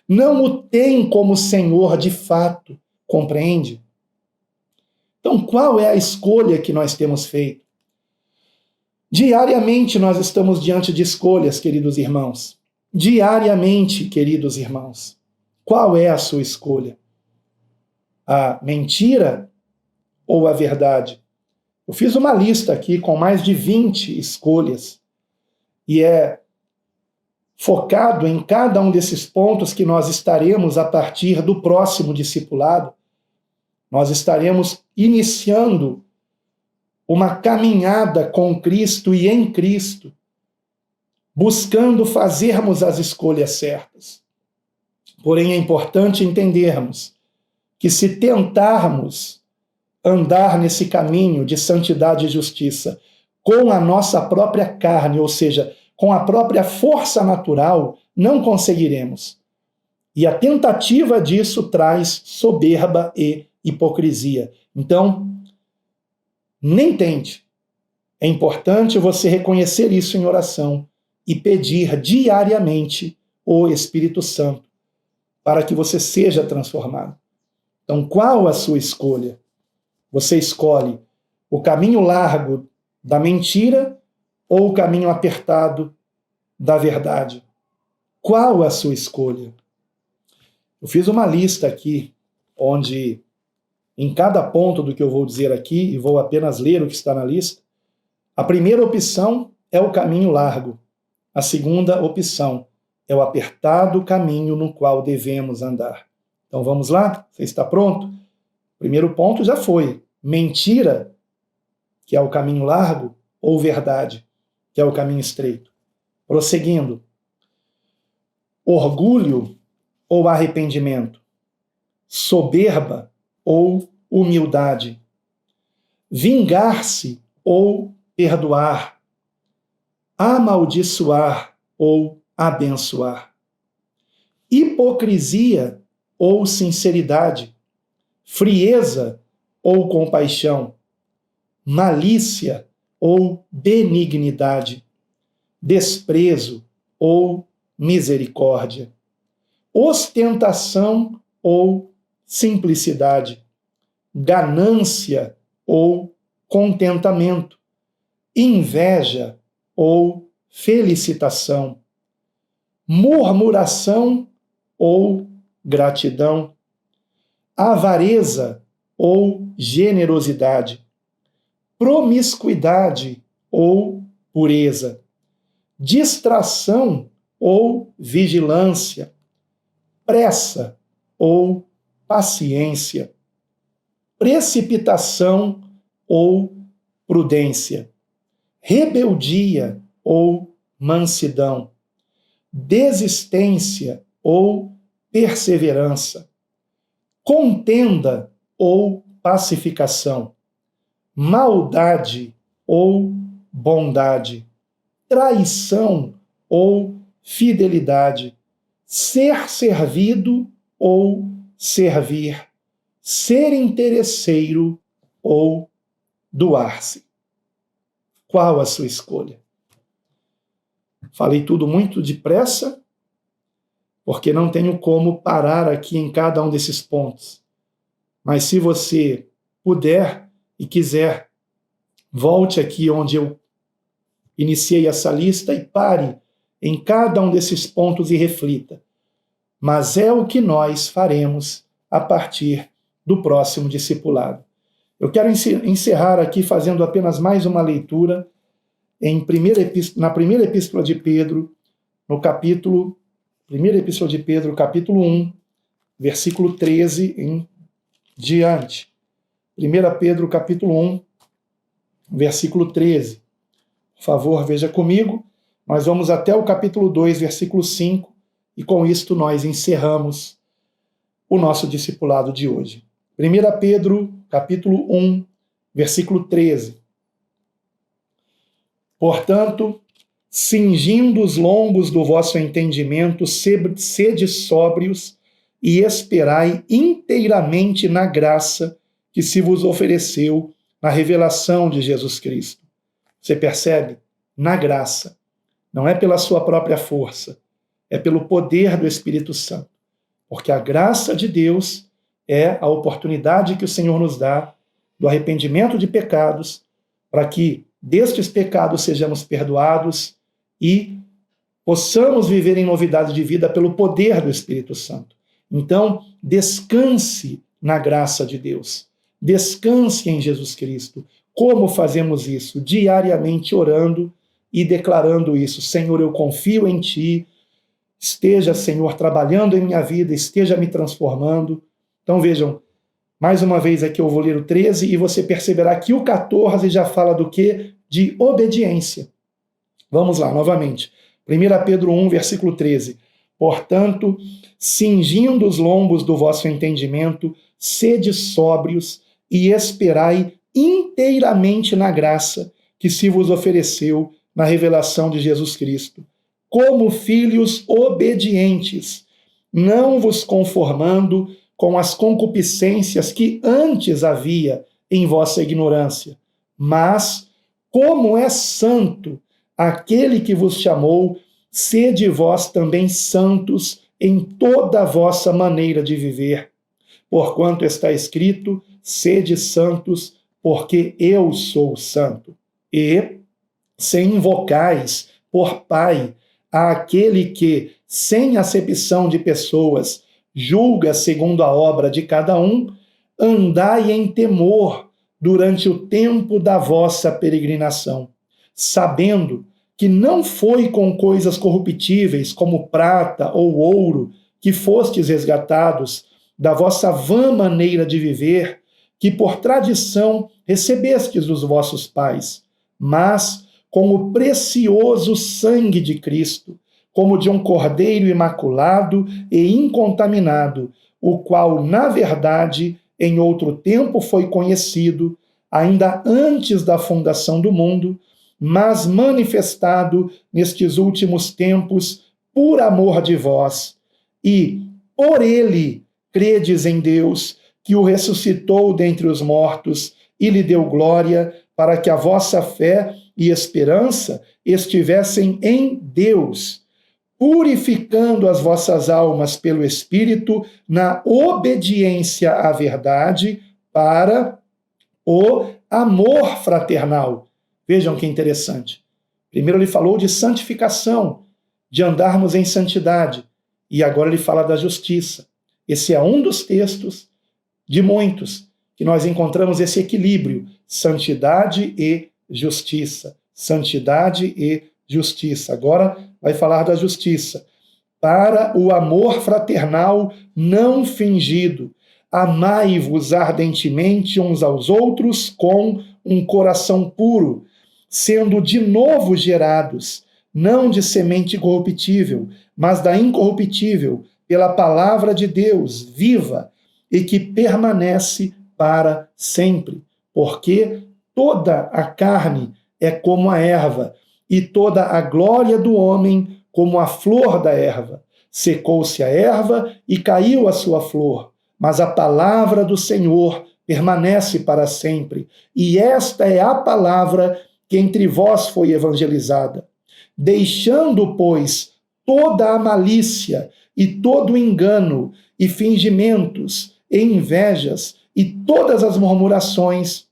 não o tem como Senhor de fato, compreende? Então, qual é a escolha que nós temos feito? Diariamente nós estamos diante de escolhas, queridos irmãos. Diariamente, queridos irmãos. Qual é a sua escolha? A mentira ou a verdade? Eu fiz uma lista aqui com mais de 20 escolhas e é focado em cada um desses pontos que nós estaremos a partir do próximo discipulado. Nós estaremos iniciando uma caminhada com Cristo e em Cristo, buscando fazermos as escolhas certas. Porém, é importante entendermos que se tentarmos andar nesse caminho de santidade e justiça com a nossa própria carne, ou seja, com a própria força natural, não conseguiremos. E a tentativa disso traz soberba e hipocrisia. Então, nem tente. É importante você reconhecer isso em oração e pedir diariamente o Espírito Santo para que você seja transformado. Então, qual a sua escolha? Você escolhe o caminho largo da mentira ou o caminho apertado da verdade? Qual a sua escolha? Eu fiz uma lista aqui, onde em cada ponto do que eu vou dizer aqui, e vou apenas ler o que está na lista, a primeira opção é o caminho largo. A segunda opção é o apertado caminho no qual devemos andar. Então vamos lá? Você está pronto? O primeiro ponto já foi. Mentira, que é o caminho largo, ou verdade, que é o caminho estreito. Prosseguindo. Orgulho ou arrependimento? Soberba ou humildade? Vingar-se ou perdoar? Amaldiçoar ou abençoar? Hipocrisia ou sinceridade? Frieza ou compaixão? Malícia ou benignidade? Desprezo ou misericórdia? Ostentação ou simplicidade? Ganância ou contentamento? Inveja ou felicitação? Murmuração ou gratidão? Avareza ou generosidade? Promiscuidade ou pureza? Distração ou vigilância? Pressa ou paciência? Precipitação ou prudência? Rebeldia ou mansidão? Desistência ou perseverança? Contenda ou pacificação? Maldade ou bondade? Traição ou fidelidade? Ser servido ou servir? Ser interesseiro ou doar-se? Qual a sua escolha? Falei tudo muito depressa, porque não tenho como parar aqui em cada um desses pontos. Mas se você puder e quiser, volte aqui onde eu iniciei essa lista e pare em cada um desses pontos e reflita. Mas é o que nós faremos a partir do próximo discipulado. Eu quero encerrar aqui fazendo apenas mais uma leitura na primeira epístola de Pedro, primeira epístola de Pedro, capítulo 1, versículo 13 em diante. 1 Pedro, capítulo 1, versículo 13. Por favor, veja comigo. Nós vamos até o capítulo 2, versículo 5, e com isto nós encerramos o nosso discipulado de hoje. 1 Pedro, capítulo 1, versículo 13. Portanto, cingindo os lombos do vosso entendimento, sede sóbrios e esperai inteiramente na graça que se vos ofereceu na revelação de Jesus Cristo. Você percebe? Na graça. Não é pela sua própria força, é pelo poder do Espírito Santo. Porque a graça de Deus é a oportunidade que o Senhor nos dá do arrependimento de pecados, para que destes pecados sejamos perdoados e possamos viver em novidade de vida pelo poder do Espírito Santo. Então, descanse na graça de Deus. Descanse em Jesus Cristo. Como fazemos isso? Diariamente orando e declarando isso. Senhor, eu confio em Ti. Esteja, Senhor, trabalhando em minha vida, esteja me transformando. Então, vejam, mais uma vez aqui eu vou ler o 13 e você perceberá que o 14 já fala do quê? De obediência. Vamos lá, novamente. 1 Pedro 1, versículo 13. Portanto, cingindo os lombos do vosso entendimento, sede sóbrios e esperai inteiramente na graça que se vos ofereceu na revelação de Jesus Cristo. Como filhos obedientes, não vos conformando com as concupiscências que antes havia em vossa ignorância, mas, como é santo aquele que vos chamou, sede vós também santos em toda a vossa maneira de viver. Porquanto está escrito, sede santos, porque eu sou santo. E, se invocais por Pai àquele que, sem acepção de pessoas, julga segundo a obra de cada um, andai em temor durante o tempo da vossa peregrinação, sabendo que não foi com coisas corruptíveis, como prata ou ouro, que fostes resgatados da vossa vã maneira de viver, que por tradição recebestes dos vossos pais, mas com o precioso sangue de Cristo, como de um cordeiro imaculado e incontaminado, o qual, na verdade, em outro tempo foi conhecido, ainda antes da fundação do mundo, mas manifestado nestes últimos tempos por amor de vós. E, por ele, credes em Deus, que o ressuscitou dentre os mortos e lhe deu glória, para que a vossa fé e esperança estivessem em Deus, purificando as vossas almas pelo Espírito na obediência à verdade para o amor fraternal. Vejam que interessante. Primeiro ele falou de santificação, de andarmos em santidade, e agora ele fala da justiça. Esse é um dos textos de muitos que nós encontramos esse equilíbrio, santidade e justiça. Santidade e justiça. Agora vai falar da justiça. Para o amor fraternal não fingido, amai-vos ardentemente uns aos outros com um coração puro, sendo de novo gerados, não de semente corruptível, mas da incorruptível, pela palavra de Deus, viva, e que permanece para sempre. Porque toda a carne é como a erva, e toda a glória do homem como a flor da erva. Secou-se a erva e caiu a sua flor, mas a palavra do Senhor permanece para sempre. E esta é a palavra que entre vós foi evangelizada. Deixando, pois, toda a malícia e todo o engano e fingimentos e invejas e todas as murmurações,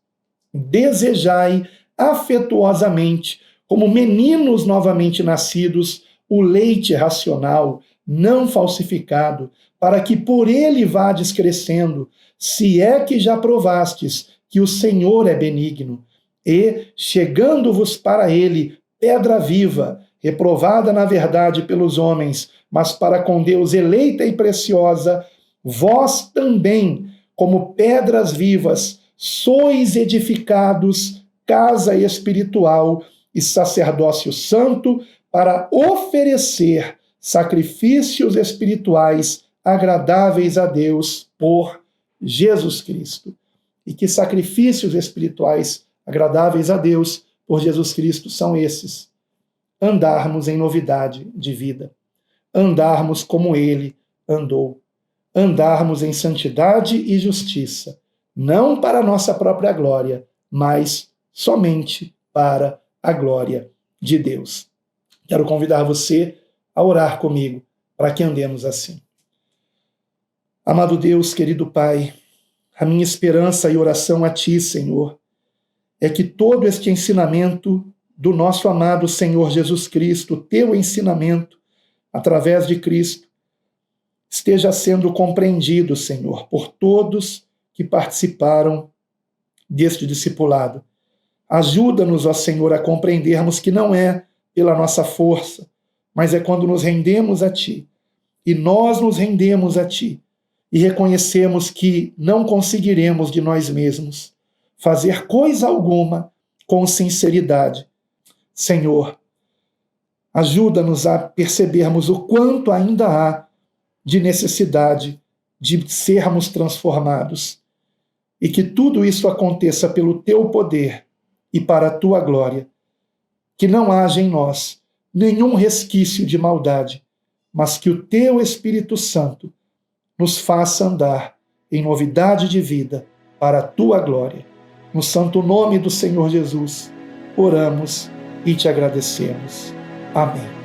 desejai afetuosamente, como meninos novamente nascidos, o leite racional, não falsificado, para que por ele vades crescendo, se é que já provastes que o Senhor é benigno, e, chegando-vos para ele, pedra viva, reprovada na verdade pelos homens, mas para com Deus eleita e preciosa, vós também, como pedras vivas, sois edificados casa espiritual e sacerdócio santo para oferecer sacrifícios espirituais agradáveis a Deus por Jesus Cristo. E que sacrifícios espirituais agradáveis a Deus por Jesus Cristo são esses? Andarmos em novidade de vida, andarmos como Ele andou, andarmos em santidade e justiça, não para a nossa própria glória, mas somente para a glória de Deus. Quero convidar você a orar comigo para que andemos assim. Amado Deus, querido Pai, a minha esperança e oração a Ti, Senhor, é que todo este ensinamento do nosso amado Senhor Jesus Cristo, Teu ensinamento, através de Cristo, esteja sendo compreendido, Senhor, por todos que participaram deste discipulado. Ajuda-nos, ó Senhor, a compreendermos que não é pela nossa força, mas é quando nos rendemos a Ti. E nós nos rendemos a Ti e reconhecemos que não conseguiremos de nós mesmos fazer coisa alguma com sinceridade. Senhor, ajuda-nos a percebermos o quanto ainda há de necessidade de sermos transformados e que tudo isso aconteça pelo Teu poder e para a Tua glória. Que não haja em nós nenhum resquício de maldade, mas que o Teu Espírito Santo nos faça andar em novidade de vida para a Tua glória. No santo nome do Senhor Jesus, oramos e Te agradecemos. Amém.